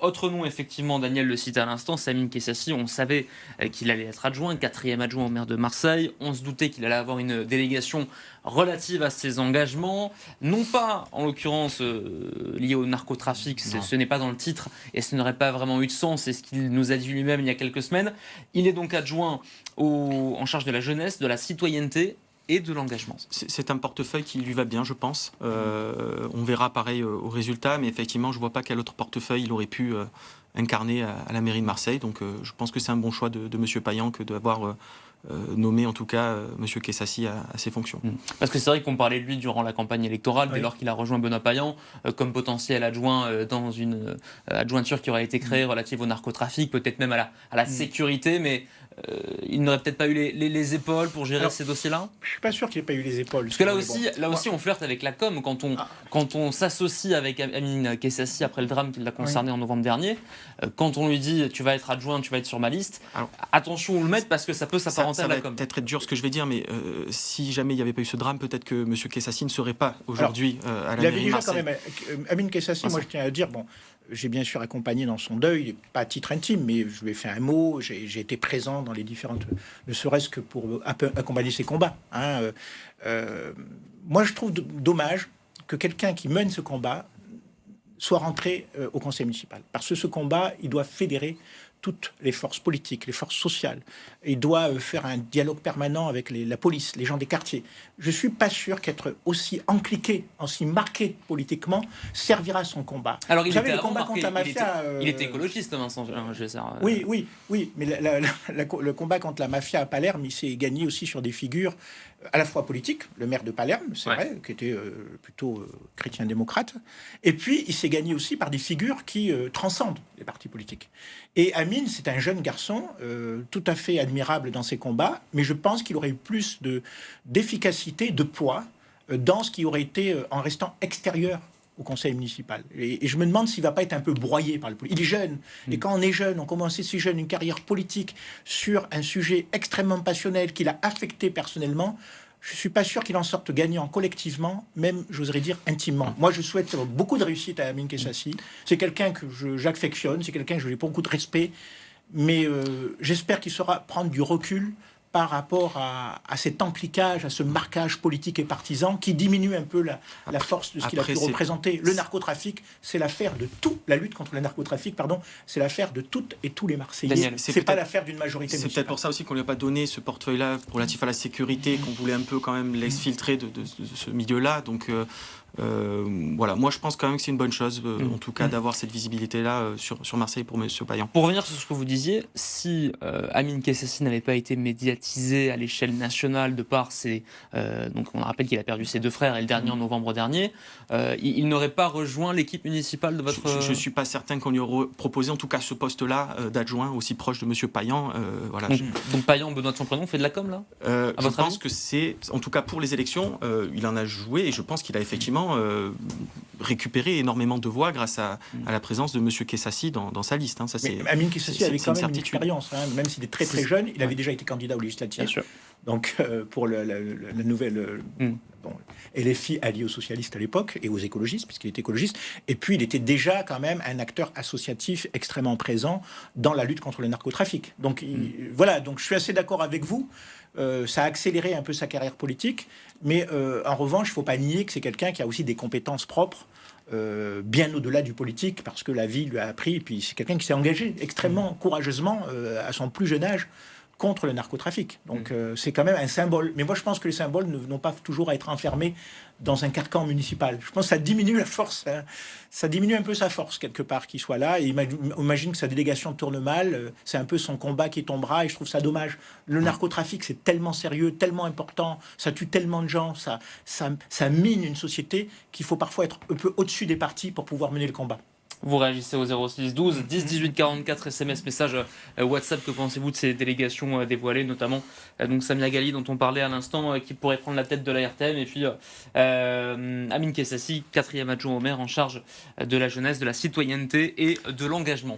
Autre nom, effectivement, Daniel le cite à l'instant, Amine Kessassi. On savait qu'il allait être adjoint, 4e adjoint au maire de Marseille. On se doutait qu'il allait avoir une délégation relative à ses engagements. Non pas, en l'occurrence, lié au narcotrafic, ce n'est pas dans le titre et ce n'aurait pas vraiment eu de sens. C'est ce qu'il nous a dit lui-même il y a quelques semaines. Il est donc adjoint en charge de la jeunesse, de la citoyenneté et de l'engagement. C'est un portefeuille qui lui va bien, je pense. On verra pareil au résultat, mais effectivement, je ne vois pas quel autre portefeuille il aurait pu incarner à la mairie de Marseille. Donc je pense que c'est un bon choix de M. Payan que d'avoir nommé en tout cas M. Kessassi à ses fonctions. Parce que c'est vrai qu'on parlait de lui durant la campagne électorale, dès lors qu'il a rejoint Benoît Payan, comme potentiel adjoint dans une adjointure qui aurait été créée relative au narcotrafic, peut-être même à la sécurité, mais il n'aurait peut-être pas eu les épaules pour gérer ces dossiers-là. Je ne suis pas sûr qu'il n'ait pas eu les épaules. Parce que là aussi, on flirte avec la com. Quand on s'associe avec Amine Kessassi après le drame qui l'a concerné en novembre dernier, quand on lui dit tu vas être adjoint, tu vas être sur ma liste, attention, on le met parce que ça peut s'apparenter à la com. Ça va peut-être être dur ce que je vais dire, mais si jamais il n'y avait pas eu ce drame, peut-être que M. Kessassi ne serait pas aujourd'hui à la mairie de Marseille. Il avait déjà quand même, Amine Kessassi, moi je tiens à dire, j'ai bien sûr accompagné dans son deuil, pas à titre intime, mais je lui ai fait un mot, j'ai été présent dans les différentes, ne serait-ce que pour un peu accompagner ses combats. Moi je trouve dommage que quelqu'un qui mène ce combat soit rentré au conseil municipal. Parce que ce combat, il doit fédérer toutes les forces politiques, les forces sociales. Il doit faire un dialogue permanent avec la police, les gens des quartiers. Je ne suis pas sûr qu'être aussi encliqué, aussi marqué politiquement, servira son combat. Alors, vous savez, le combat contre la mafia... Il était écologiste, Vincent Gessard. Oui, mais le combat contre la mafia à Palerme, il s'est gagné aussi sur des figures à la fois politiques, le maire de Palerme, c'est vrai, qui était plutôt chrétien-démocrate, et puis il s'est gagné aussi par des figures qui transcendent les partis politiques. Et Amine, c'est un jeune garçon tout à fait admirable dans ses combats, mais je pense qu'il aurait eu plus d'efficacité, de poids dans ce qui aurait été en restant extérieur au conseil municipal. Et je me demande s'il ne va pas être un peu broyé par le politique. Il est jeune. Et quand on est jeune, on commence si jeune une carrière politique sur un sujet extrêmement passionnel qui l'a affecté personnellement. Je ne suis pas sûr qu'il en sorte gagnant collectivement, même, j'oserais dire, intimement. Moi, je souhaite beaucoup de réussite à Amine Kessassi. C'est quelqu'un que j'affectionne, c'est quelqu'un que j'ai beaucoup de respect. Mais j'espère qu'il saura prendre du recul par rapport à cet encliquage, à ce marquage politique et partisan qui diminue un peu la force de ce qu'il a pu représenter. Le narcotrafic, c'est l'affaire de tout. La lutte contre le narcotrafic, c'est l'affaire de toutes et tous les Marseillais. Daniel, c'est pas l'affaire d'une majorité municipale. C'est peut-être pour ça aussi qu'on lui a pas donné ce portefeuille-là relatif à la sécurité, qu'on voulait un peu quand même l'exfiltrer de ce milieu-là. Donc voilà, moi je pense quand même que c'est une bonne chose, en tout cas, d'avoir cette visibilité-là sur Marseille pour M. Payan. Pour revenir sur ce que vous disiez, si Amine Kessassi n'avait pas été médiatisé à l'échelle nationale de par donc on rappelle qu'il a perdu ses deux frères et le dernier en novembre dernier, il n'aurait pas rejoint l'équipe municipale de votre... Je ne suis pas certain qu'on lui aurait proposé en tout cas ce poste-là d'adjoint aussi proche de M. Payan. Voilà, donc Payan, Benoît de son prénom, fait de la com là je pense que c'est, en tout cas pour les élections, il en a joué et je pense qu'il a effectivement récupéré énormément de voix grâce à la présence de M. Kessassi dans sa liste. Ça, mais Amine Kessassi avait quand même une expérience, même s'il est très très jeune, il avait déjà été candidat aux législatives. Donc pour la nouvelle LFI allié aux socialistes à l'époque et aux écologistes, puisqu'il était écologiste. Et puis il était déjà quand même un acteur associatif extrêmement présent dans la lutte contre le narcotrafic. Donc voilà, donc je suis assez d'accord avec vous. Ça a accéléré un peu sa carrière politique, mais en revanche, il ne faut pas nier que c'est quelqu'un qui a aussi des compétences propres, bien au-delà du politique, parce que la vie lui a appris, et puis c'est quelqu'un qui s'est engagé extrêmement courageusement à son plus jeune âge contre le narcotrafic. Donc c'est quand même un symbole. Mais moi je pense que les symboles n'ont pas toujours à être enfermés dans un carcan municipal. Je pense que ça diminue la force, ça diminue un peu sa force quelque part qu'il soit là. Et imagine que sa délégation tourne mal, c'est un peu son combat qui tombera et je trouve ça dommage. Le narcotrafic c'est tellement sérieux, tellement important, ça tue tellement de gens, ça mine une société qu'il faut parfois être un peu au-dessus des partis pour pouvoir mener le combat. Vous réagissez au 06 12 10 18 44 SMS, message WhatsApp. Que pensez-vous de ces délégations dévoilées, notamment donc Samia Ghali dont on parlait à l'instant, qui pourrait prendre la tête de la RTM, et puis Amine Kessassi, 4e adjoint au maire en charge de la jeunesse, de la citoyenneté et de l'engagement.